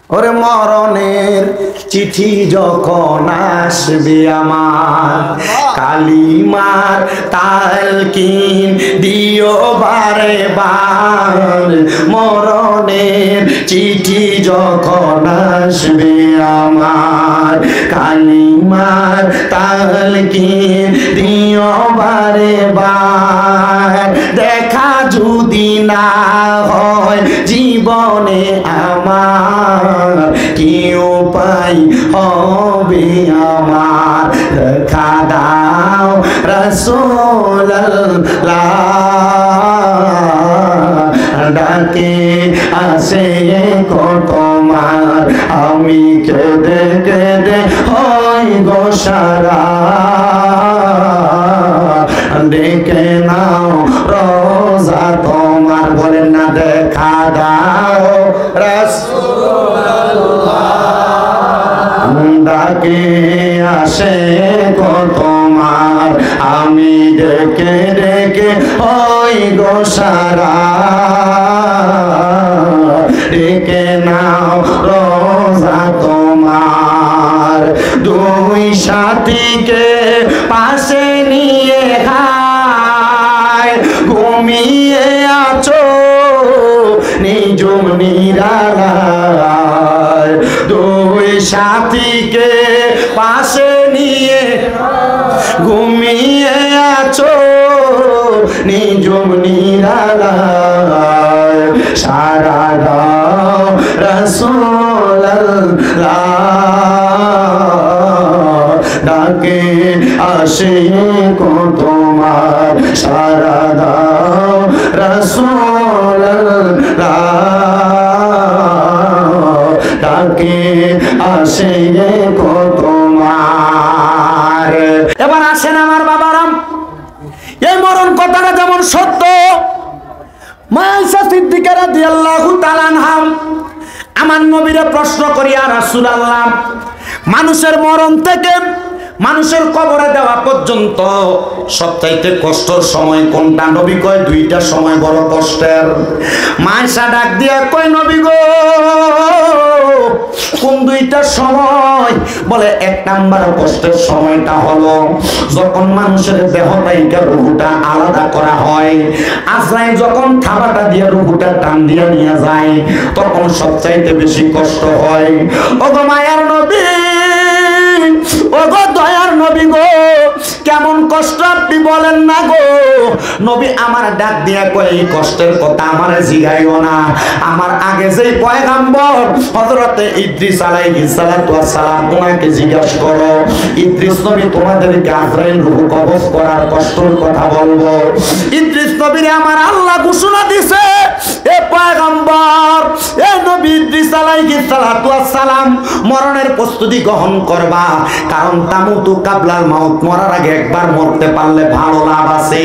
ওরে মরণের চিঠি যখন আসবে আমার, কালিমার তালকিন দিও বারে বার। মরণের চিঠি যখন আসবে আমার, কালিমার তালকিন দিও বারে বার। দেখা যদি না হয় জীবনে আমার, কি উপায় হবে আমার? দেখা দাও রাসূলুল্লাহ, ডাকে আসে তোমার, আমি কেঁদে কেঁদে হই গো সারা। ডেকে নাও রোজা তোমার, বলেন না দেখা দাও রাসূলুল্লাহ, ডাকে আসে গো তোমার, আমি ডেকে ডেকে ওই গো সারা। ডেকে নাও রোজা তোমার, দুই সাথীকে পাশে নিয়ে খায়, ঘুমিয়ে আছো নিজুম নিরালায়। দুই সাথীকে পাশে নিয়ে ঘুমিয়ে আছো নিজুম নিরালায়। সারা দাও রাসূলুল্লাহ, ডাকে আসে কো তোমার, সারা দাও রাসূলুল্লাহ, ডাকে আসে কো তোমার। এবার আসেন আমার বাবারাম, এই মরণ কথাটা যেমন সত্য, মা আয়েশা সিদ্দিকা রাদিয়াল্লাহু তাআলা আনহা আমার নবীরে প্রশ্ন করিয়া, রাসূলুল্লাহ, মানুষের মরণ থেকে মানুষের কবরে দেওয়া পর্যন্ত সবচাইতে কষ্টের সময় কোনটা? নবী কয় দুইটা সময় বড় কষ্টের। মা আয়েশা ডাক দিয়া কয়, নবী গো কোন দুইটা সময়? বলে এক নাম্বার কষ্টের সময়টা হলো যখন মানুষের দেহ থেকে রূহটা আলাদা করা হয়, আজরাইল যখন থাবাটা দিয়ে রূহটা টান দিয়ে নিয়ে যায়, তখন সবচাইতে বেশি কষ্ট হয়। ওগো মায়ার নবী, ওগো দয়ার নবী গো, কেমন কষ্ট আপনি বলেন না গো। নবী আমার ডাক দিয়া কয়, এই কষ্টের কথা আমার জিগাইও না, আমার আগে যেই পয়গাম্বর হযরতে ইদ্রিস আলাইহিস সালাতু ওয়াস সালাম, ওনাকে জিজ্ঞাসা করো। ইদ্রিস নবী তোমাদেরকে আজরাইল রূহ কবজ করার কষ্টের কথা বলবো। ইদ্রিস নবীরে আমার আল্লাহ ঘোষণা দিছে, এ পয়গাম্বর, এ নবী ইদ্রিস আলাইহিস সালাতু ওয়াস সালাম, মরণের প্রস্তুতি গ্রহণ করবা, কারণ তামুতু কাবলাল মাউত, মরার আগে একবার মরতে পারলে ভালো লাভ আছে।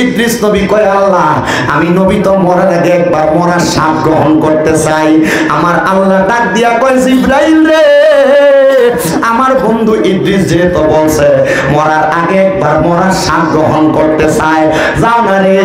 ইদ্রিস নবী কয়, আল্লাহ আমি নবী তো মরার আগে একবার মরার স্বাদ গ্রহণ করতে চাই। আমার আল্লাহ ডাক দিয়া কয়, জিবরাইল রে, আমার বন্ধু ইদ্রিস যেহেতু বলছে মরার আগে একবার মরার স্বাদ গ্রহণ করতে চায়, যাও না রে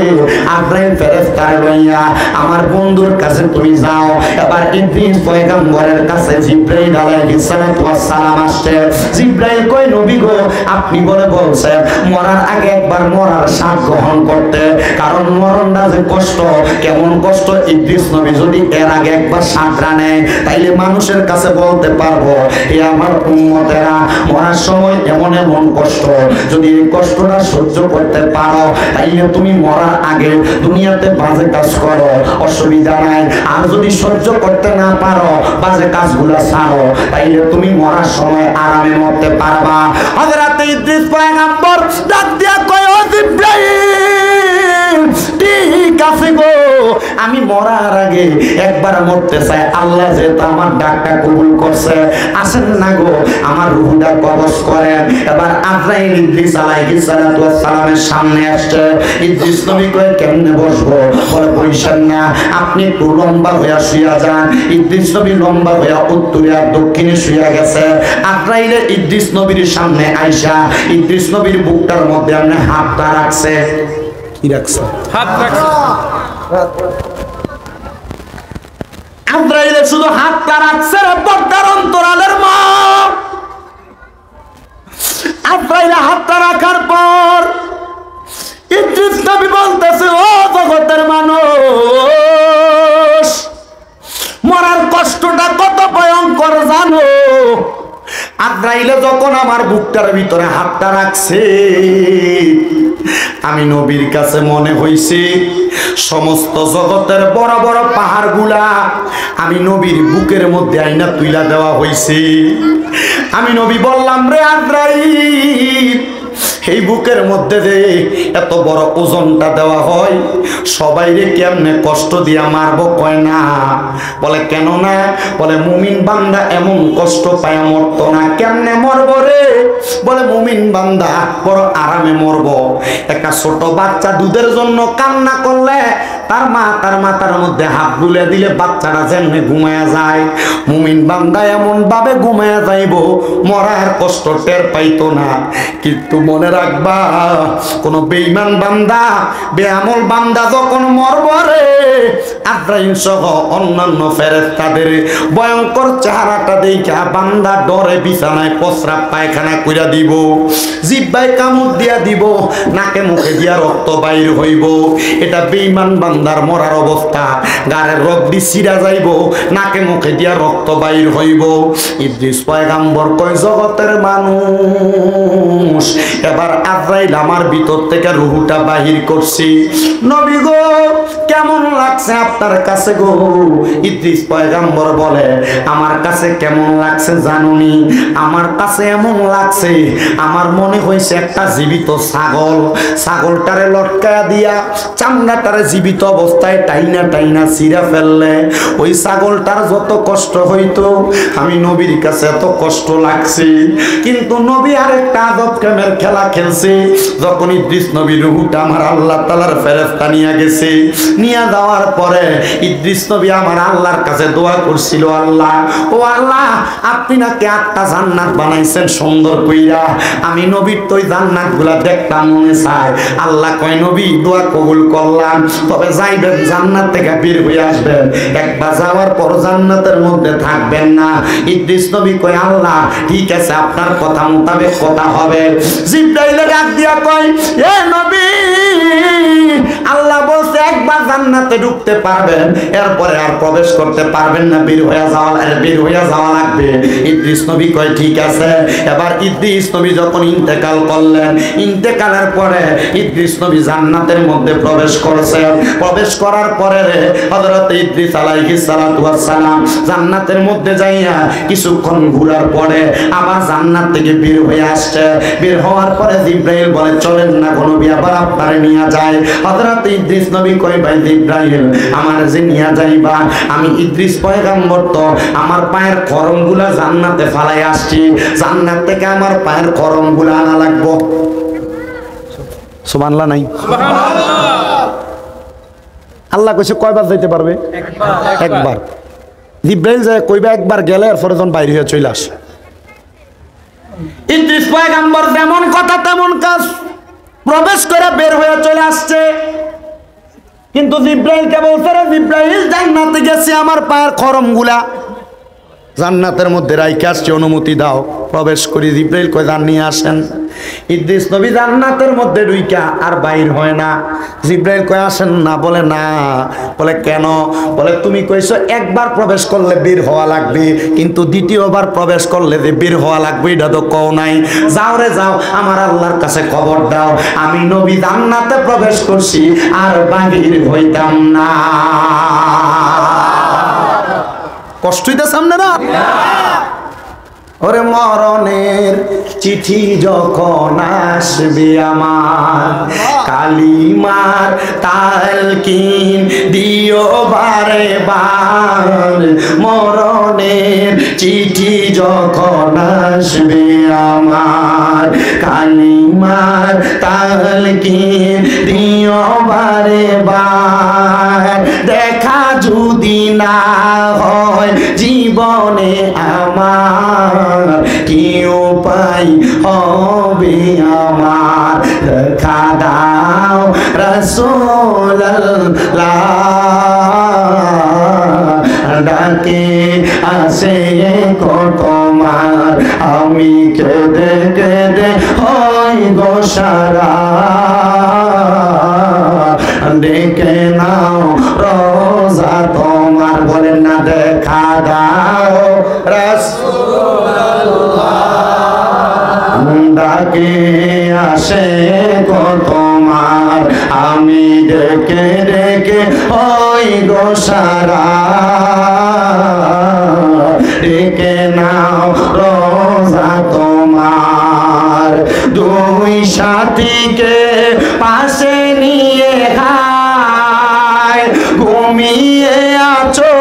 আজরাইল ফেরেশতারে লইয়া আমার বন্ধুর কাছে তুমি যাও। এবার ইদ্রিস পয়গম্বরের কাছে জিবরাইল আলাইহিস সালাতু ওয়াস সালাম আসছে। জিবরাইল কয়, নবী গো আপনি বলে বলছেন মরার আগে একবার মরার স্বাদ গ্রহণ করতে, কারণ মরণটা যে কষ্ট, কেমন কষ্ট ইদ্রিস নবী যদি এর আগে একবার স্বাদটা নেয়, তাইলে মানুষের কাছে বলতে পারবো, এ আমার উম্মতেরা মরার সময় এমন এমন কষ্ট, যদি এই কষ্টটা সহ্য করতে পারো তাইলে তুমি মরার আগে দুনিয়াতে বাজে কাজ করো, অসুবিধা নাই। আর যদি সহ্য করতে না পারো, বাজে কাজগুলো ছাড়ো, তাইলে তুমি মরার সময় আরামে মরতে পারবা। হযরত ইদ্রিস পয়গম্বর ডাক দিয়া কয়, ও জিবরাইল, ঠিক আছে গো, আমি মরার আগে একবার মরতে চাই, আল্লাহ যেহেতু আমার ডাকটা কবুল করছে, আসেন না গো আমার রূহটা কবজ করেন। এবার আজরাইল ইদ্রিস আলাইহিস সালাতু ওয়াস সালামের সামনে আসছে। ইদ্রিস নবী কয়, কেমনে বসবো? বলে বইসেন না, আপনি একটু লম্বা হইয়া শুইয়া যান। ইদ্রিস নবী লম্বা হইয়া উত্তরে আর দক্ষিণে শুইয়া গেছে। আজরাইল ইদ্রিস নবীর সামনে আইসা ইদ্রিস নবীর বুকটার মধ্যে আপনি হাতটা রাখছে। কি রাখছে? হাত রাখছে। আজরাইল শুধু হাতটা রাখছে, কষ্টটা কত ভয়ঙ্কর জানো? আজরাইলে যখন আমার বুকটার ভিতরে হাতটা রাখছে, আমি নবীর কাছে মনে হইছে সমস্ত জগতের বড় বড় পাহাড়গুলা আমি নবীর বুকের মধ্যে আইনা তুইলা দেওয়া হইছে। আমি নবী বললাম, রে আজরাইল, এই বুকের মধ্যে যে এত বড় ওজনটা দেওয়া হয়, সবাই রে কেমনে কষ্ট দিয়া মারবো? কয় না। বলে কেন না? বলে মুমিন বান্দা এমন কষ্ট পায় মরতো না। কেমনে মরবো রে? বলে মুমিন বান্দা বড় আরামে মরবো। একটা ছোট বাচ্চা দুধের জন্য কান্না করলে তার মা তার মাথার মধ্যে হাত বুলে দিলে বাচ্চারা যেমনি ঘুমায়া যায়, মুমিন বান্দা এমন ভাবে ঘুমায়া যাইব, মরার কষ্ট টের পাইতো না। কিন্তু মনে রাখবা, কোন বেঈমান বান্দা বেআমল বান্দা যখন মরব রে, আজরাইল সহ অন্যান্য ফেরেশতাদের ভয়ঙ্কর চেহারাটা দেখা বান্দা ডরে বিছানায় প্রস্রাব পায়খানা কইরা দিব, জিহ্বায় কামড় দিয়া দিব, নাকে মুখে দিয়া রক্ত বাইর হইব। এটা বেঈমান বান্দার মরার অবস্থা। গায়ের রক্তি ছিঁড়া যাইব, নাকে মুখে দিয়া রক্ত বাইর হইব। ইদ্রিস পয়গাম্বর কয়, জগতের মানুষ, এবার আজরাইল আমার ভিতর থেকে রূহটা বাহির করছি। নবী গো, কেমন লাগছে আপনার কাছে গো? ইদ্রিস পয়গাম্বর বলে, আমার কাছে কেমন লাগছে জানুনি? আমার কাছে এমন লাগছে, আমার মনে হয়েছে একটা জীবিত ছাগল, ছাগলটারে লটকায়া দিয়া চামড়াটারে জীবিত অবস্থায় টাইনা টাইনা ছিঁড়া ফেললে ওই ছাগলটার যত কষ্ট হইতো, আমি নবীর কাছে এত কষ্ট লাগছে। কিন্তু নবী আরেকটা আদব কামের খেলা খেলছে। যখন ইদ্রিস নবীর রূহটা আমার আল্লাহ তাআলার ফেরেশতা নিয়ে গেছে, নিয়ে যাওয়ার পরে ইদ্রিস নবী আমার আল্লাহর কাছে দোয়া করছিল, আল্লাহ, ও আল্লাহ, আপনি নাকি 8টা জান্নাত বানাইছেন সুন্দর কইরা, আমি নবীর তো ওই জান্নাতগুলা দেখতাম মনে চায়। আল্লাহ কয়, নবী দোয়া কবুল করলাম, তবে যাইবেন জান্নাত থেকে বের হয়ে আসবেন, একবার যাওয়ার পর জান্নাতের মধ্যে থাকবেন না। ইদ্রিস নবী কয়, আল্লাহ ঠিক আছে, আপনার কথা মোতাবেক কথা হবে। জিবরাইলে ডাক দিয়া কয়, এ নবী, আল্লাহ বলছে একবার জান্নাতে ঢুকতে পারবেন, এরপরে আর প্রবেশ করতে পারবেন না, বের হয়ে যাওয়া লাগবে। ইদ্রিস নবী কয় ঠিক আছে। এবার ইদ্রিস নবী যখন ইন্তেকাল করলেন, ইন্তেকালের পরে ইদ্রিস নবী জান্নাতের মধ্যে প্রবেশ করেছেন। প্রবেশ করার পরে হযরত ইদ্রিস আলাইহিস সালাতু ওয়াস সালাম জান্নাতের মধ্যে যাইয়া কিছুক্ষণ ঘোরার পরে আবার জান্নাত থেকে বের হয়ে আসছে। বের হওয়ার পরে জিবরাইল বলে, চলেন না নবী, আবার আপনারে নিয়ে যায়। হযরত ইদ্রিস নবী কয়, ভাই জিবরাইল, আমার যে নিয়ে যাইবা, আমি ইদ্রিস পয়গম্বর তো আমার পায়ের খরমগুলা জান্নাতে ফালাই আসছি, জান্নাত থেকে আমার পায়ের খরমগুলা আনা লাগবো। সুবহানাল্লাহ নাই? আল্লাহ কইছে কয়বার যাইতে পারবে? একবার। জিবরাইল যায় কইবা একবার, গেলে এরপরে যখন বাইরে হয়ে চলে আসে। ইদ্রিস পয়গম্বর যেমন কথা তেমন কাজ, প্রবেশ করে বের হয়ে চলে আসছে। কিন্তু জিবরাইলকে বলছে, রে জিবরাইল, জান্নাতে গেছে, আমার পায়ের খরমগুলা জান্নাতের মধ্যে রাইখে আসছে, অনুমতি দাও প্রবেশ করি। জিবরাইল কয়, যান নিয়ে আসেন। ইদ্রিস নবী জান্নাতের মধ্যে ঢুইকা আর বাইর হয় না। জিবরাইল কয়, আসেন না। বলে না। বলে কেন? বলে তুমি কইছো একবার প্রবেশ করলে বের হওয়া লাগবে, কিন্তু দ্বিতীয়বার প্রবেশ করলে যে বের হওয়া লাগবে এটা তো কও নাই। যাও রে যাও, আমার আল্লাহর কাছে খবর দাও, আমি নবী জান্নাতে প্রবেশ করছি আর বাহির হইতাম না। কষ্ট হইতেছে আপনারা? ওরে মরণের চিঠি যখন আসবে আমার, কালিমার তালকিন দিও বারে বার। মরণের চিঠি যখন আসবে আমার, কালিমার তালকিন দিও বারে বার। দেখা যদি না হয় জীবনে আমার, কি উপায় হবে আমার? দেখা দাও রাসূলুল্লাহ, ডাকে আসে তোমার, আমি কেঁদে কেঁদে হই গো সারা। ডেকে নাও রোজা তোমার, বলেন না দেখা দাও নাও রাসূলুল্লাহ, ডাকে আসে গো তোমার, আমি ডেকে ডেকে হই গো সারা, ডেকে নাও রোজা তোমার। দুই সাথীকে পাশে নিয়ে ঘুমিয়ে আছো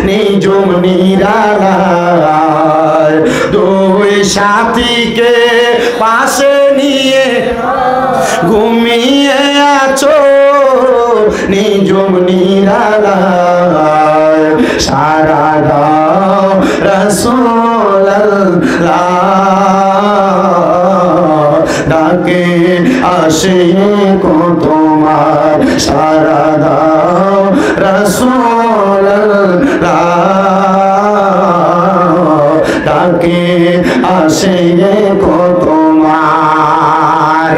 নিজুম নিরালায়, দুই সাথীকে পাশে নিয়ে ঘুমিয়ে আছো নিজুম নিরালায়, সারা দাও রাসূলুল্লাহ, ডাকে আসে গো তোমার, সারা দাও রাসূলুল্লাহ, ডাকে আসে গো তোমার।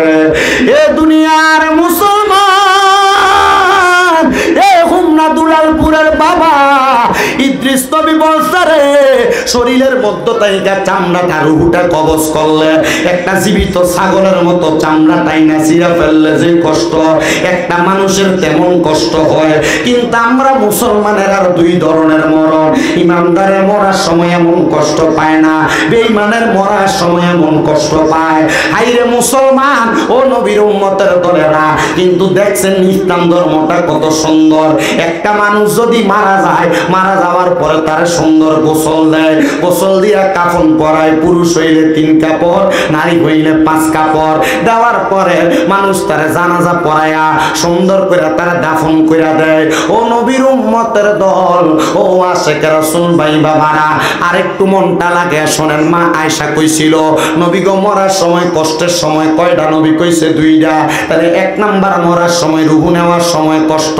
এ দুনিয়ার মুসলমান, এ হুমনা দুলালপুরের বাবা ইদ্রিস নবী বলছে রে, শরীরের মধ্য থেকে চামড়াটা রুহুটা কবজ করলে, একটা জীবিত ছাগলের মতো চামড়া টাইনা ছিঁড়া ফেললে যে কষ্ট একটা মানুষের তেমন কষ্ট হয়। কিন্তু আমরা মুসলমানের আর দুই ধরনের মরণ, ইমানদারের মরার সময় এমন কষ্ট পায় না, বেঈমানের মরার সময় এমন কষ্ট পায়। হাইরে মুসলমান ও নবীর উম্মতের দলেরা, কিন্তু দেখছেন ইসলাম ধর্মটা কত সুন্দর। একটা মানুষ যদি মারা যায়, মারা যাওয়ার পরে তার সুন্দর গোসল দেয়, গোসল দিয়া কাফন পরায়, পুরুষ হইলে 3 কাপড়, নারী হইলে 5 কাপড় দেওয়ার পরে মানুষ তার জানাজা পড়ায়া সুন্দর করে তার দাফন করে দেয়। ও নবীর উম্মতের দল, ও আশিক রাসূল ভাই বাবারা, আরেকটু মনটা লাগে শোনেন। মা আয়েশা কইছিল নবী গো মরার সময় কষ্টের সময় কয়টা? নবী কইছে 2টা। তাহলে 1 নাম্বার মরার সময়, রূহ নেওয়ার সময় কষ্ট।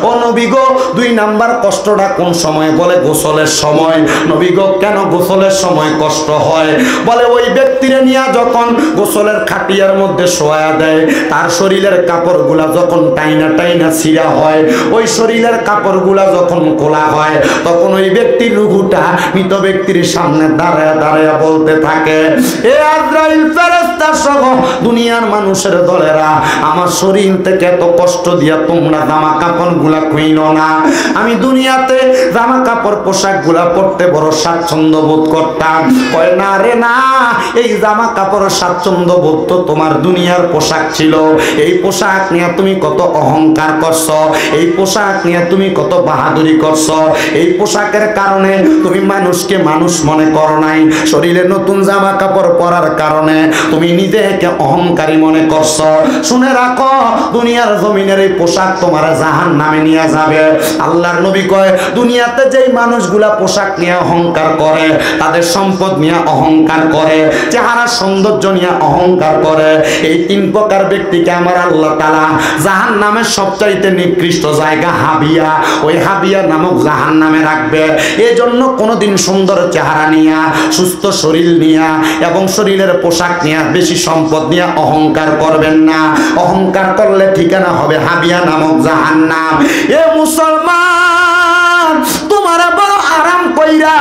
ও নবী গো 2 নাম্বার কষ্টটা কোন সময়? বলে গোসলের সময়। নবী গো কেন গোসলের সময় কষ্ট হয়? বলে ওই ব্যক্তিরে নিয়ে যখন গোসলের খাটিয়ার মধ্যে শোয়া দেয়, তার শরীরের কাপড়গুলা যখন টাইনা টাইনা ছিঁড়া হয়, ওই শরীরের কাপড়গুলা যখন খোলা হয়, তখন ওই ব্যক্তির রূহটা মৃত ব্যক্তির সামনে দাঁড়ায় দাঁড়ায় বলতে থাকে, এ আজরাইল ফেরেশতা সহ দুনিয়ার মানুষের দলেরা, আমার শরীর থেকে এত কষ্ট দিয়া তোমরা জামা কাপড়গুলা খুইনো না। আমি দুনিয়াতে জামা কাপড় পোশাক গুলা পড়তে বড় স্বাচ্ছন্দ্য বোধ করতাম। কয় না রে না, এই জামা কাপড় স্বাচ্ছন্দ্য বোধ তো তোমার দুনিয়ার পোশাক ছিল। এই পোশাক নিয়ে তুমি কত অহংকার করছো, এই পোশাক নিয়ে তুমি কত বাহাদুরি করছো, এই পোশাকের কারণে তুমি মানুষকে মানুষ মনে করো নাই। শরীরে নতুন জামা কাপড় পরার কারণে তুমি নিজেকে অহংকারী মনে করছো। শুনে রাখো, দুনিয়ার জমিনের এই পোশাক তোমার জাহান্নামে নিয়ে যাবে। আল্লাহর নবী কয়, দুনিয়াতে যেই মানুষগুলা পোশাক নিয়ে অহংকার করে, তাদের সম্পদ নিয়ে অহংকার করে, চেহারা সৌন্দর্য নিয়ে অহংকার করে, এই 3 প্রকার ব্যক্তিকে আমার আল্লাহ তাআলা জাহান্নামের সবচাইতে নিকৃষ্ট জায়গা হাবিয়া, ওই হাবিয়া নামক জাহান্নামে রাখবে। এজন্য কোনোদিন সুন্দর চেহারা নিয়ে, সুস্থ শরীর নিয়ে এবং শরীরের পোশাক নিয়ে, বেশি সম্পদ নিয়ে অহংকার করবেন না। অহংকার করলে ঠিকানা হবে হাবিয়া নামক জাহান্নাম। এ মুসলমান, তোমার বড় আরাম কইরা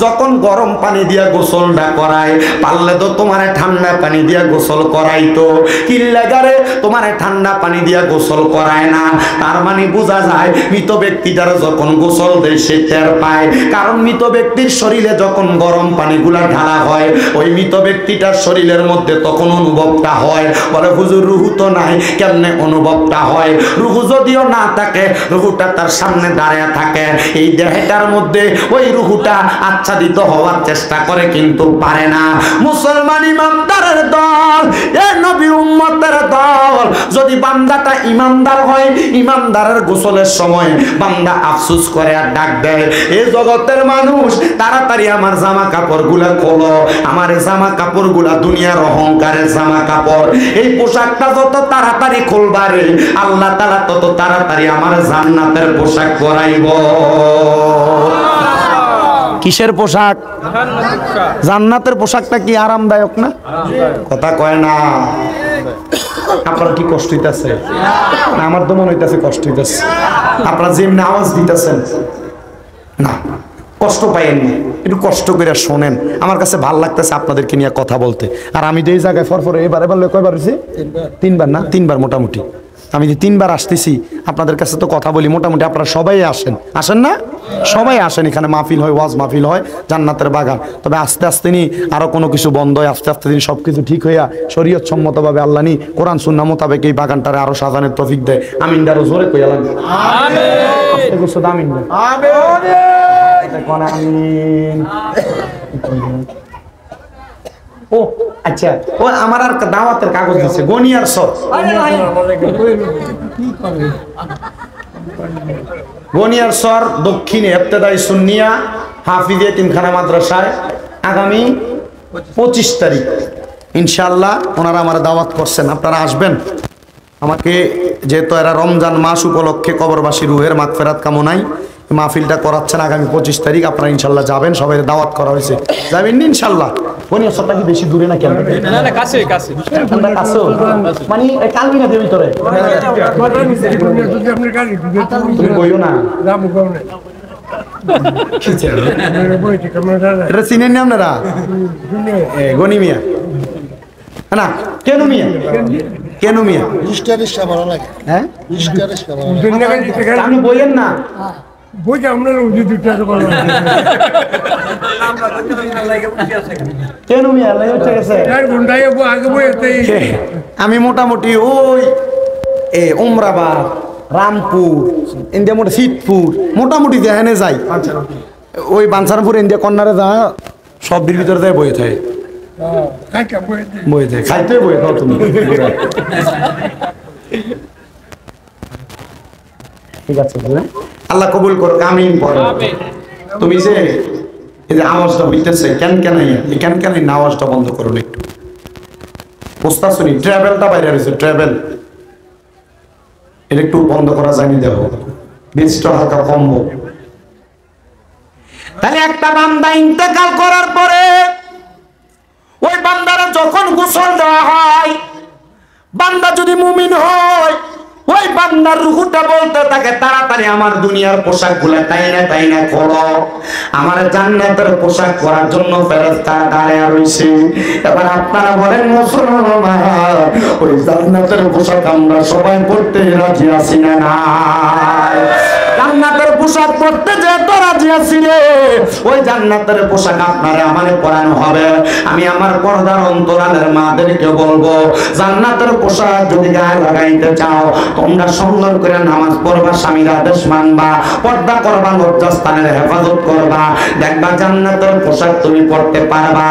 যখন গরম পানি দিয়া গোসলটা করায়, পারলে তো তোমারে ঠান্ডা পানি দিয়া গোসল করাইতো। কিল্লাগারে তোমারে ঠান্ডা পানি দিয়া গোসল করায় না। তার মানে বোঝা যায় মৃত ব্যক্তিটার যখন গোসল দেয় সে টের পায়। কারণ মৃত ব্যক্তির শরীরে যখন গরম পানিগুলা ঢালা হয়, ওই মৃত ব্যক্তিটার শরীরের মধ্যে তখন অনুভবটা হয়। বলে হুজুর রুহু তো নাই, কেমনে অনুভবটা হয়? রুহু যদিও না থাকে, রুহুটা তার সামনে দাঁড়িয়ে থাকে, এই দেহটার মধ্যে ওই রুহুটা আচ্ছাদিত হওয়ার চেষ্টা করে কিন্তু পারে না। মুসলমান ইমানদারের দল, এ নবীর উম্মতের দল, যদি বান্দাটা ইমানদার হয়, ইমানদারের গোসলের সময় বান্দা আফসোস করে আর ডাক দেয়, এ জগতের মানুষ তাড়াতাড়ি আমার জামা কাপড়গুলা খোলো, আমার জামা কাপড়গুলা দুনিয়ার অহংকারের জামা কাপড়, এই পোশাকটা যত তাড়াতাড়ি খুলবারে আল্লাহ তাআলা তত তাড়াতাড়ি আমার জান্নাতের পোশাক পরাইব। কিসের পোশাক? জান্নাতের পোশাকটা কি আরামদায়ক না? কথা কয় না। আপনার কি কষ্ট হইতেছে? না, আমার তো মনে হইতেছে কষ্ট হইতেছে। আপনারা যেমনি আওয়াজ দিতেছেন না, কষ্ট পাইয়েন না, একটু কষ্ট করে শোনেন। আমার কাছে ভাল লাগতেছে আপনাদেরকে নিয়ে কথা বলতে। আর আমি যে এই জায়গায় ফরফরে এবারে বললে কয়বার হয়েছে? 3বার না? 3বার মোটামুটি। আমি যে 3বার আসতেছি আপনাদের কাছে তো কথা বলি, মোটামুটি আপনারা সবাই আসেন না? সবাই আসেন, এখানে মাহফিল হয়, ওয়াজ মাহফিল হয়, জান্নাতের বাগান। তবে আস্তে আস্তে নি আরো কোনো কিছু বন্ধ হয়, আস্তে আস্তে সব কিছু ঠিক হইয়া শরীয়ত সম্মতভাবে আল্লাহ নি কোরআন সুন্নাহ মোতাবেক এই বাগানটারে আরো সাজানোর তৌফিক দেয়। আমিন দারো জোরে কইয়া লাগবে আমিন। ও আচ্ছা, ও আমার আর দাওয়াতের কাগজ দিচ্ছে, গনিয়ার সর গনিয়ার সর দক্ষিণে ইবতেদাই সুন্নিয়া হাফিজিয়া তিনখানা মাদ্রাসায় আগামী 25 তারিখ ইনশাআল্লাহ ওনারা আমার দাওয়াত করছেন, আপনারা আসবেন। আমাকে যেহেতু এরা রমজান মাস উপলক্ষে কবরবাসী রুহের মাগফিরাত কামনায় মাহফিলটা করাচ্ছেন আগামী 25 তারিখ, আপনারা ইনশাল্লাহ যাবেন, সবাই দাওয়াত করা হয়েছে, যাবেন ইনশাল্লাহ। কোন সবটা কি বেশি দূরে না কেন? না না, কাছে কাছে মানে কালকে না দেবি তোরে তুমি বইও না এটা চিনেন না আপনারা? গনি মিয়া না কেন মিয়া? কেন মিয়া? হ্যাঁ আপনি বইয়েন না? আমি মোটামুটি ওই উমরাবাদ, রামপুর, ইন্ডিয়া মোটা সিটপুর মোটামুটি যেখানে যাই, ওই বাঞ্ছারপুর ইন্ডিয়া কর্নারে যা সবটির ভিতরে যায় বয়ে থাকে, বয়ে থাকে, খাইতে বয়ে খাও তুমি। ঠিক আছে, আল্লাহ কবুল করো, আমিন পড়ো। তুমি যে এই যে আওয়াজটা হইতেছে কেন আওয়াজটা বন্ধ করুন একটু, পোস্তা শুনি, ট্রাভেলটা বাইরে রয়েছে, ট্রাভেল এটা একটু বন্ধ করা যায়নি, দেখো বীজটা হালকা কমবো। তাহলে একটা বান্দা ইন্তেকাল করার পরে ওই বান্দারা যখন গোসল দেওয়া হয়, বান্দা যদি মুমিন হয়, ওই বান্দার রূহটা বলতে থাকে তাড়াতাড়ি আমার দুনিয়ার পোশাক গুলা তাই না করো, আমার জান্নাতের পোশাক পরার জন্য ফেরেশতা দাঁড়িয়ে রইছে। এবার আপনারা বলেন মুসলমান, ওই জান্নাতের পোশাক আমরা সবাই পড়তে রাজি আছি না? জান্নাতের পোশাক পরতে যে তো রাজি আছি রে, ওই জান্নাতের পোশাক আপনারে আমারে পরানো হবে। আমি আমার পর্দার অন্তরালের মাদেরকে বলবো, জান্নাতের পোশাক যদি গায়ে লাগাইতে চাও, তোমরা সুন্দর করে নামাজ পড়বা, স্বামীর আদেশ মানবা, পর্দা করবা, লজ্জাস্থানের হেফাজত করবা, দেখবা জান্নাতের পোশাক তুমি পড়তে পারবা।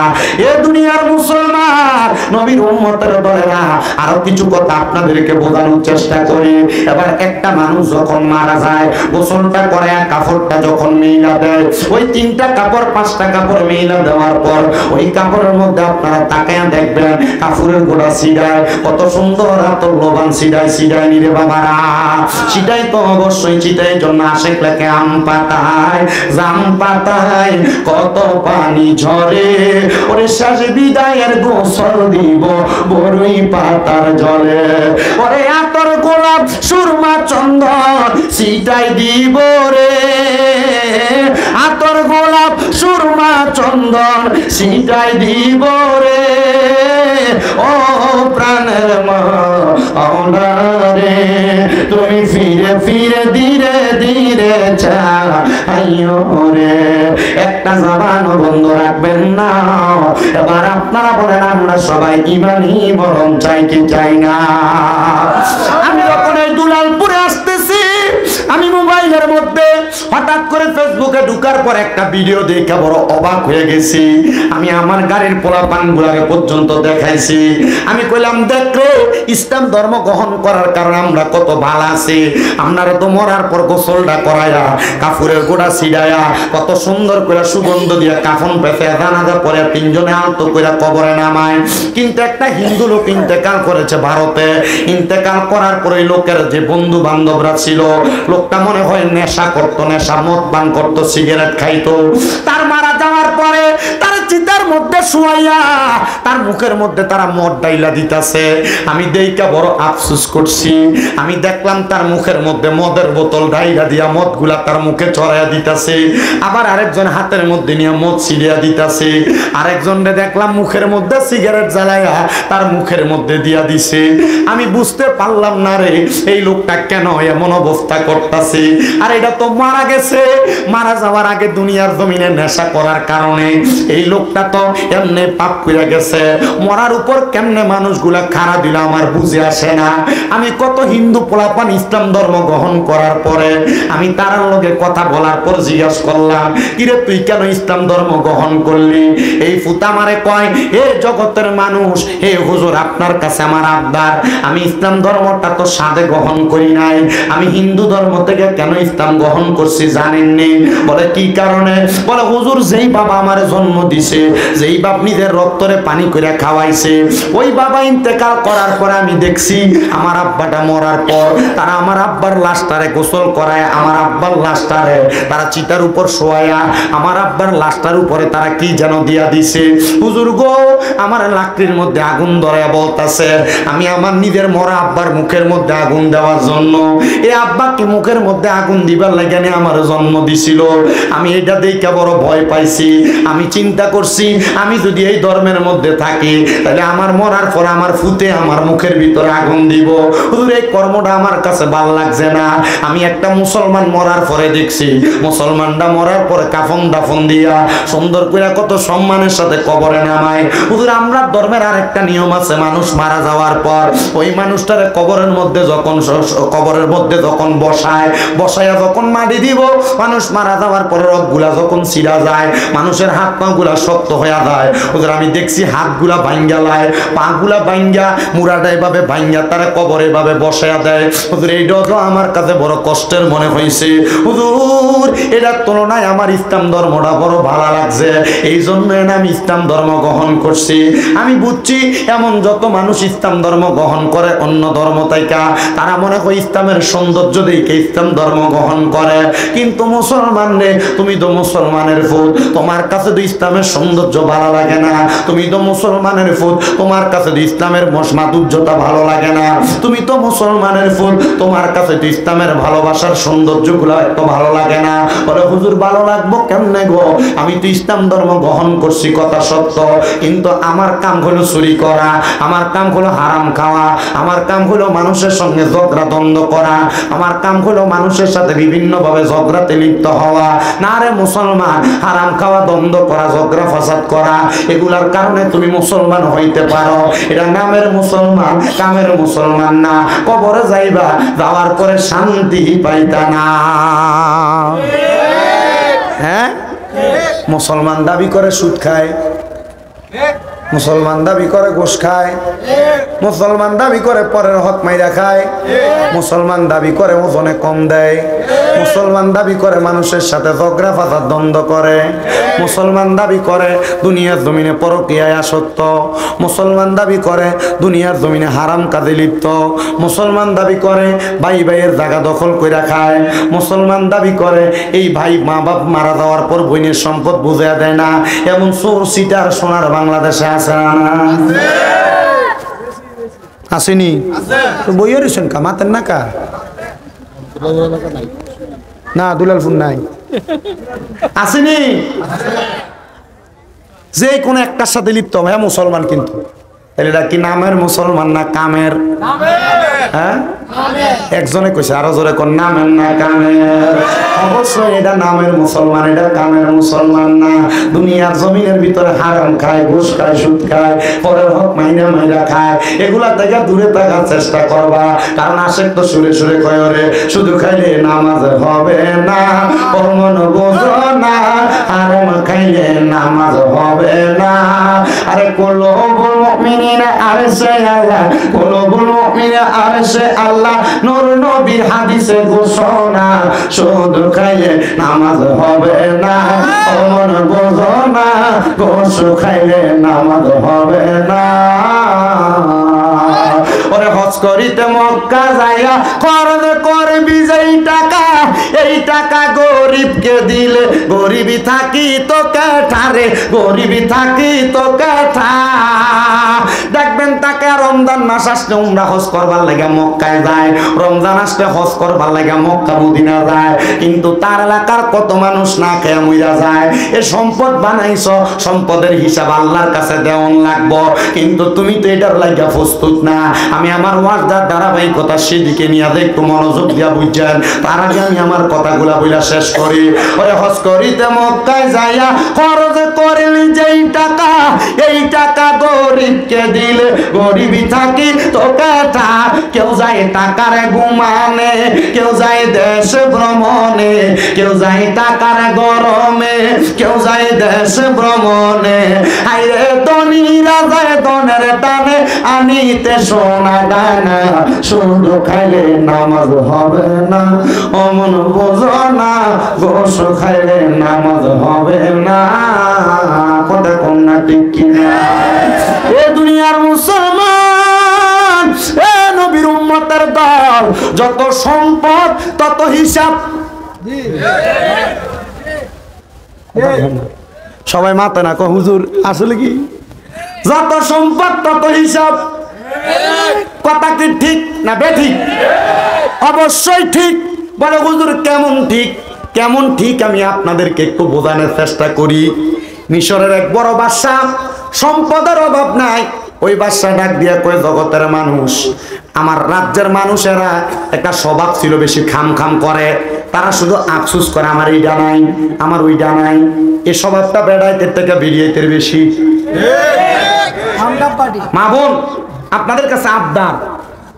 এ দুনিয়ার মুসলমান নবীর উম্মতের দলেরা আরো কিছু কথা আপনাদেরকে বোঝানোর চেষ্টা করি। এবার একটা মানুষ যখন মারা যায়, গোসলটা করে কাপড়টা যখন মেইলা দেয়, ওই 3টা কাপড় 5টা কাপড় মেইলা দেওয়ার পর ওই কাপড়ের মধ্যে আপনারা তাকায় দেখবেন কাপড়ের গোড়া সিডায়, কত সুন্দর হাতল লোবান সিডায় নিরে বাবারা, সিডাই তো অবশ্যই চিটাই জন্য আশেক লেখে আম পাতায় জাম পাতায় কত পানি ঝরে, ওরে শেষ বিদায়ের গোসল দিব বড়ই পাতার জলে, ওরে আতর গোলাপ সুরমা চন্দন সিটাই দিব রে, আতর গোলাপ সুরমা চন্দন সিটাই দিব রে, ও প্রাণের মা রে, তুমি ফিরে ফিরে ধীরে ধীরে চাইও রে, একটা জবান বন্ধ রাখবেন না। এবার আপনারা বলেন আমরা সবাই ইমানি মরণ চাই কি চাই না? আমি যখন এই দুলালপুরে আসতেছি, আমি মোবাইলের মধ্যে হঠাৎ করে ফেসবুকে ঢুকার পর একটা ভিডিও দেখে বড় অবাক হয়ে গেছি। আমি আমার গাড়ির পোলাপানগুলাকে পর্যন্ত দেখাইছি। আমি কইলাম দেখো ইসলাম ধর্ম গ্রহণ করার কারণে আমরা কত ভালো আছি। আপনারা তো মরার পর গোসলটা করাইয়া কাপড়ের গোড়া ছিড়াইয়া কত সুন্দর করে সুগন্ধ দিয়ে কাফন পেতে জানাজা পরে 3 জনে আলতো করে কবরে নামায়। কিন্তু একটা হিন্দু লোক ইন্তেকাল করেছে ভারতে। ইন্তেকাল করার পরে লোকের যে বন্ধু বান্ধবরা ছিল, লোকটা মনে হয় নেশা করতো, নেশা মদ পান করতো, সিগারেট খাইতো। তার মারা যাওয়ার পরে তার চিতার মধ্যে শুয়াইয়া তার মুখের মধ্যে তারা মদ ডাইলা দিতেছে। আমি দেইকা বড় আফসোস করছি। আমি দেখলাম তার মুখের মধ্যে মদের বোতল ডাইলা দিয়া মদগুলা তার মুখে চড়াইয়া দিতেছে। আবার আরেকজন হাতের মধ্যে নিয়ে মদ ছিড়িয়া দিতেছে। আরেকজনকে দেখলাম মুখের মধ্যে সিগারেট জ্বালাইয়া তার মুখের মধ্যে দিয়া দিছে। আমি বুঝতে পারলাম না রে এই লোকটা কেন এমন অবস্থা করতেছে। আর এটা তো মারা গেছে, মারা যাওয়ার আগে দুনিয়ার জমিনে নেশা করার কারণে এই লোকটা তো এমনি পাপ করে গেছে। মরার উপর কেমনে মানুষগুলা খাড়া দিল আমার বুঝে আসে না। আমি কত হিন্দু পোলাপান ইসলাম ধর্ম গ্রহণ করার পরে আমি তার লগে কথা বলার পর জিজ্ঞাসা করলাম, কিরে তুই কেন ইসলাম ধর্ম গ্রহণ করলি? এই ফুতা মারে কয়, এ জগতের মানুষ, হে হুজুর আপনার কাছে আমার আবদার, আমি ইসলাম ধর্মটা তো সাদে গ্রহণ করি নাই, আমি হিন্দু ধর্ম থেকে কেন ইসলাম গ্রহণ করছি জানেননি? বলে কি কারণে? বলে হুজুর যেই বাবা আমার জন্ম দিছে, যেই বাপ নিজের রক্তরে পানি করে খাওয়াইছে, ওই বাবা ইন্তেকাল করার পরে আমি দেখছি আমার আব্বাটা মরার পর তারা আমার আব্বার লাশটারে গোসল করায়, আমার আব্বার লাশটারে তারা চিতার উপর শোয়ায়া আমার আব্বার লাশটার উপরে তারা কি যেন দিয়া দিছে। হুজুর গো, আমার লাকড়ির মধ্যে আগুন ধরায়া বলতাছে আমি আমার নিজের মরা আব্বার মুখের মধ্যে আগুন দেওয়ার জন্য, এ আব্বাকে মুখের মধ্যে আগুন দিবার লাগে আমার জন্ম দিছিল। আমি এটা দেখে বড় ভয় পাইছি। আমি চিন্তা করছি আমি যদি এই ধর্মের মধ্যে থাকি তাহলে আমার মরার পর আমার ফুতে আমার মুখের ভিতরে আগুন দিব। হুজুর এই কর্মটা আমার কাছে ভালো লাগছে না। আমি একটা মুসলমান মরার পরে দেখছি মুসলমানটা মরার পরে কাফন দাফন দিয়া সুন্দর করে কত সম্মানের সাথে কবরে নামায়। হুজুর আমরা ধর্মের আরেকটা নিয়ম আছে, মানুষ মারা যাওয়ার পর ওই মানুষটারে কবরের মধ্যে যখন বসায়া যখন মাটি দিব, মানুষ মারা যাওয়ার পরে রগগুলা যখন ছিঁড়া যায়, মানুষের হাত পা গুলা শক্ত হয়ে যায়। ওদের আমি দেখছি হাতগুলা ভাঙ্গা লায়, পা গুলা ভাঙ্গা মুড়াটা এভাবে ভাঙ্গা তারা কবরে ভাবে বসায়া দেয়। হুজুর এইটা তো আমার কাছে বড় কষ্টের মনে হয়েছে। হুজুর এটার তুলনায় আমার ইসলাম ধর্মটা বড় ভালো লাগছে, এই জন্য আমি ইসলাম ধর্ম গ্রহণ করছি। আমি বুঝছি এমন যত মানুষ ইসলাম ধর্ম গ্রহণ করে অন্য ধর্ম থেকে, তারা মনে হয় ইসলামের সৌন্দর্য দেখে ইসলাম ধর্ম গ্রহণ করে, কিন্তু মুসলমান রে তুমি তো মুসলমানের ফুট, তোমার কাছে তো ইসলামের সৌন্দর্য ভালো লাগে না। তুমি তো মুসলমানের ফুট, তোমার কাছে তো ইসলামের মাধুর্যতা ভালো লাগে না। তুমি তো মুসলমানের ফুট, তোমার কাছে তো ইসলামের ভালোবাসার সৌন্দর্য গুলা এত ভালো লাগে না। বলে হুজুর ভালো লাগবো কেমনে গো, আমি তো ইসলাম ধর্ম গ্রহণ করছি কথা সত্য, কিন্তু আমার কাম হলো চুরি করা, আমার কাম হলো হারাম খাওয়া, আমার কাম হলো মানুষের সঙ্গে ঝগড়া দ্বন্দ্ব করা, আমার কাম হলো মানুষের সাথে বিভিন্ন ভাবে ঝগড়াতে লিপ্ত হওয়া। না রে মুসলমান, হারাম খাওয়া, দ্বন্দ্ব করা, ঝগড়া ফাসাদ করা, এগুলার কারণে তুমি মুসলমান হইতে পারো। এটা নামের মুসলমান, কামের মুসলমান না। কবরে যাইবা, যাওয়ার পরে শান্তি পাইতা না। হ্যাঁ, মুসলমান দাবি করে সুদ খায়, মুসলমান দাবি করে ঘুষ খায়, মুসলমান দাবি করে পরের হক মাইরা খায়, মুসলমান দাবি করে ওজনে কম দেয়, মুসলমান দাবি করে মানুষের সাথে ঝগড়া ফাসাদ দ্বন্দ্ব করে, মুসলমান দাবি করে দুনিয়ার জমিনে পরকীয়ায় আসক্ত, মুসলমান দাবি করে দুনিয়ার জমিনে হারাম কাজে লিপ্ত, মুসলমান দাবি করে ভাই ভাইয়ের জায়গা দখল করে খায়, মুসলমান দাবি করে এই ভাই মা বাপ মারা যাওয়ার পর বোনের সম্পদ বুঝে দেয় না। এমন চোর সিটার সোনার বাংলাদেশে আছে না? আসেনি? বইয়ের সংখ্যা মাতেন না কা না, দুলালপুর নাই, আসেনি? যে কোনো একটার সাথে লিপ্ত হয় মুসলমান, কিন্তু এটা কি নামের মুসলমান না কামের? হ্যাঁ, একজনে কইছে, আরো জোরে কোন নামের না কামের? অবশ্যই এটা নামের মুসলমান, এটা কামের মুসলমান না। দুনিয়ার জমিনের ভিতরে হারাম খায়, ঘুষ খায়, সুদ খায়, পরের হক মাইনা খায়, এগুলা থেকে দূরে থাকার চেষ্টা করবা। কারণ আশেক তো সুরে সুরে কয় রে, শুধু খাইলে নামাজ হবে না, মন বোঝো না, হারাম খাইলে নামাজ হবে না। আরে কুলুবুল মুমিনিনা আরশে আল্লাহ, কুলুবুল মুমিনিনা আরশে আল্লাহ, নূর নবীর হাদিসে ঘোষণা, শুধু খাইলে নামাজ হবে না, মন বোঝো না, ঘুষ খাইলে নামাজ হবে না। ওরে হজ করিতে মক্কা যাইয়া খরচ করবি যেই টাকা, এই এই টাকা গরিবকে দিলে গরিবই থাকি তো কেঠারে, গরিবই থাকি তো কেঠা। দেখবেন তাকে রমজান মাস আসলে উমরা হজ করবার লাগে মক্কায় যায়, রমজান আসলে হজ করবার লাগে মক্কা মদিনা যায়, কিন্তু তার এলাকার কত মানুষ না খেয়ে মইরা যায়। এ সম্পদ বানাইছো, সম্পদের হিসাব আল্লাহর কাছে দেওয়ান লাগবো, কিন্তু তুমি তো এটার লাগিয়া প্রস্তুত না। আমি আমার ওয়াজদার ধারাবাহিকতা সেদিকে নিয়ে একটু মনোযোগ দিয়া বুঝছেন। তার আগে আমি আমার কথাগুলা বইলা শেষ করি। ওরে হজ করিতে মক্কায় যাইয়া খরচ করিলি যেই টাকা, এই টাকা গরিবকে দিলে গরিবই থাকি তো কেঠা। কেউ যায় টাকার ঘুমানে, কেউ যায় দেশ ভ্রমণে, কেউ যায় টাকার গরমে, কেউ যায় দেশ ভ্রমণে। আইরে ধনীরা যায় ধনের টানে, আনিতে সোনা দানা, শুধু খাইলে নামাজ হবে না, অমন বোঝো না, গোশ খাইলে নামাজ হবে না। কথা কম না ঠিক কিনা? এ দুনিয়ার মুসলমান, এ নবীর উম্মতের দল, যত সম্পদ তত হিসাব। সবাই মাথা না কো হুজুর আসলে কি? যত সম্পদ তত হিসাব। কথা কি ঠিক না বেঠিক? অবশ্যই ঠিক। বলে হুজুর কেমন ঠিক? কেমন ঠিক আমি আপনাদেরকে একটু বোঝানোর চেষ্টা করি। মিশরের এক বড় বাদশা, সম্পদের অভাব নাই। ওই বাদশা ডাক দিয়া কয়, জগতের মানুষ, আমার রাজ্যের মানুষেরা একটা স্বভাব ছিল, বেশি খাম খাম করে। তারা শুধু আফসুস করে আমার এইটা নাই, আমার ওইটা নাই। এই স্বভাবটা বেড়াইতে থেকে বেরিয়েতে বেশি। মা বোন, আপনাদের কাছে আবদার,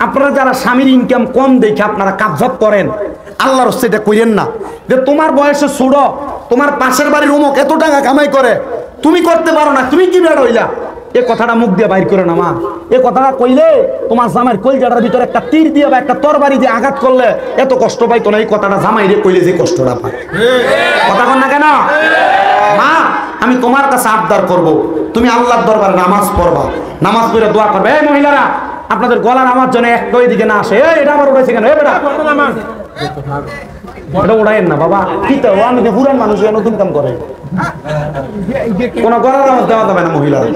আপনারা যারা স্বামীর ইনকাম কম দেখে আপনারা কাবজাত করেন, আল্লাহর হস্তে এটা কইরেন না যে তোমার বয়সে ছোট, তোমার পাশের বাড়ির অমুক এত টাকা কামাই করে, তুমি করতে পারো না, তুমি কি বেড় হইলা। এ কথাটা মুখ দিয়ে বাইর করে না মা। এ কথাটা কইলে তোমার জামাইয়ের কলজাটার ভিতরে একটা তীর দিয়ে বা একটা তরবারি দিয়ে আঘাত করলে এত কষ্ট পাইতো না। এই কথাটা জামাই রে কইলে যে কষ্টটা পায়। কথা কন না কেন? মা, আমি তোমার কাছে আবদার করব, তুমি আল্লাহর দরবারে নামাজ পড়বা, নামাজ পড়ে দোয়া করবে। এই মহিলারা, আপনাদের গলার আমার জন্য একটা ওই দিকে না আসে। এটা আবার উঠেছে কেন? এটা উড়াইন না বাবা। কি তো আমি যে পুরান মানুষ, নতুন কাম করে, কোন গলার আমার দেওয়া যাবে না মহিলারা।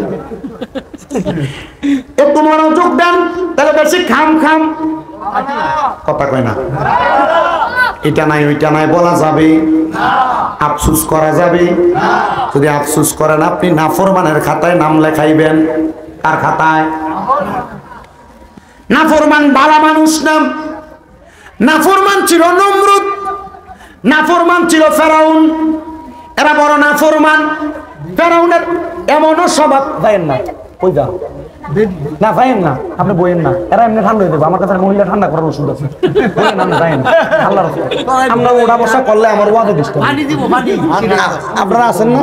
একটু মনোযোগ দেন, তাহলে বেশি খাম খাম কথা কয় না। এটা নাই ওইটা নাই বলা যাবে, আফসুস করা যাবে। যদি আফসুস করেন, আপনি নাফরমানের খাতায় নাম লেখাইবেন। কার খাতায়? নাফরমান বালা মানুষ নাম। নাফরমান ছিল নমরুদ, নাফরমান ছিল ফেরাউন। এরা বড় নাফরমান। ফেরাউনের এমনও স্বভাব। ভাইয়েন না, কই যা না, ভাইয়েন না, আপনি বইয়েন না। এরা এমনি ঠান্ডা হয়ে যাবে। আমার কাছে মহিলা ঠান্ডা করার ওষুধ আছে। আমরা ওড়া বসা করলে আমার ওয়াদে দিচ্ছি। আপনারা আছেন না?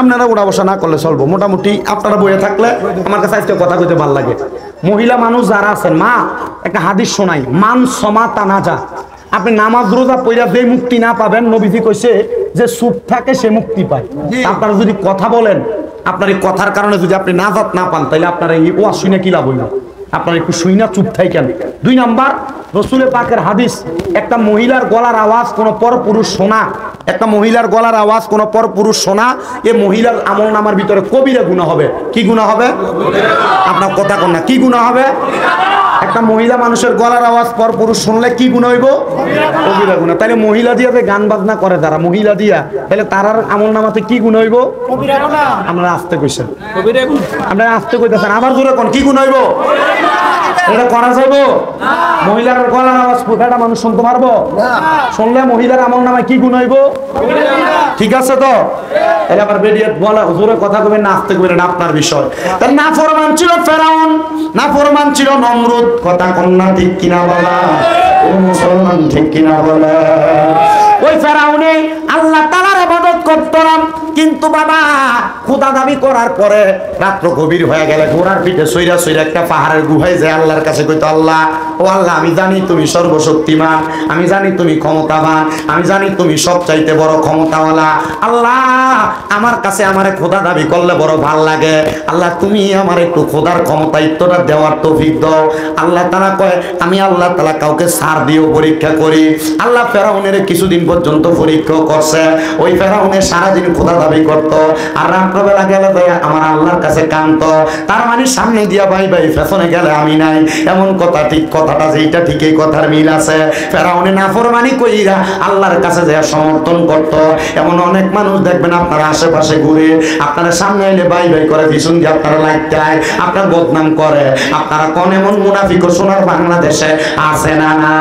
আপনারা ওড়া বসা না করলে চলবো। মোটামুটি আপনারা বইয়ে থাকলে আমার কাছে আজকে কথা কইতে ভালো লাগে। মহিলা মানুষ যারা আছেন, মা একটা হাদিস শোনাই, মান সমা তানাজা। আপনি নামাজ রোজা পইরা যে মুক্তি না পাবেন, নবীজি কইছে যে চুপ থাকে সে মুক্তি পায়। আপনারা যদি কথা বলেন, আপনার এই কথার কারণে যদি আপনি নাজাত না পান, তাহলে আপনার এই ওয়াজ শুনে কি লাভ হইল? আপনারা একটু শুই না, চুপ থাকেন। 2 নাম্বার, রসুলের পাকের হাদিস, একটা মহিলার গলার আওয়াজ কোন পরপুরুষ শোনা, একটা মহিলার গলার আওয়াজ কোন পরপুরুষ শোনা, এ মহিলার আমল নামার ভিতরে কবিরা গুনাহ হবে। কি গুনাহ হবে? আপনার কথা কোন না, কি গুনাহ হবে? একটা মহিলা মানুষের গলার আওয়াজ পরপুরুষ শুনলে কি গুনাহ হইব? কবিরা গুনাহ। তাহলে মহিলা দিয়া যে গান বাজনা করে যারা, মহিলা দিয়া, তাহলে তারার আমল নামাতে কি গুনাহ হইব? কবিরা গুনাহ। আমরা আস্তে কইছেন, কবিরা গুনাহ। আমরা আস্তে কইতেছেন, আবার জোরে কোন, কি গুনাহ হইব? এটা করা যাইব? মহিলার গলার আওয়াজ পুরোটা মানুষ শুনতে পারবো? শুনলে মহিলার আমল নামায় কি গুনাহ হইব? ঠিক আছে তো? তাহলে আবার বেরিয়ে বলা, জোরে কথা কইবেন না, আস্তে কইবেন, আপনার বিষয়। তাহলে নাফরমান ছিল ফেরাউন, নাফরমান ছিল নমরুদ। কথা কোন না ঠিক কিনা বলা? ও মুসলমান, ঠিক কিনা বলা? ও ওই ফেরাউনে আল্লাহ তাআলার ইবাদত করত না, কিন্তু বাবা খোদা দাবি করার পরে রাত্র গভীর হয়ে গেলে ঘোড়ার পিঠে সইরা সইরা একটা পাহাড়ের গুহায় যায় আল্লাহর কাছে কইতো, আল্লাহ ও আল্লাহ, আমি জানি তুমি সর্বশক্তিমান, আমি জানি তুমি ক্ষমতাবান, আমি জানি তুমি সবচাইতে বড় ক্ষমতাওয়ালা। আল্লাহ আমার কাছে আমারে খোদা দাবি করলে বড় ভাল লাগে, আল্লাহ তুমি আমার একটু খোদার ক্ষমতায়িত্বটা দেওয়ার তৌফিক দাও। আল্লাহ তাআলা কয়, আমি আল্লাহ তাআলা কাউকে ছাড় দিয়েও পরীক্ষা করি। আল্লাহ ফেরাউনের কিছুদিন পর্যন্ত পরীক্ষা করছে। ওই ফেরাউনের সারাদিন খোদা দাবি করত, আর রাত্রবেলা গেলে আমার আল্লাহর কাছে কান্ত। তার মানে সামনে দিয়া ভাই ভাই, পেছনে গেলে আমি নাই, এমন কথা ঠিক, কথাটা যেটা ঠিক এই কথার মিল আছে। ফেরাউনে নাফরমানি কইরা আল্লাহর কাছে যায় সমর্থন করত। এমন অনেক মানুষ দেখবেন আপনারা আশেপাশে ঘুরে, আপনারা সামনে এলে ভাই ভাই করে, পিছন দিয়ে আপনারা লাগতায় আপনার বদনাম করে। আপনারা কোন এমন মুনাফিক সোনার বাংলাদেশে আছে না? না।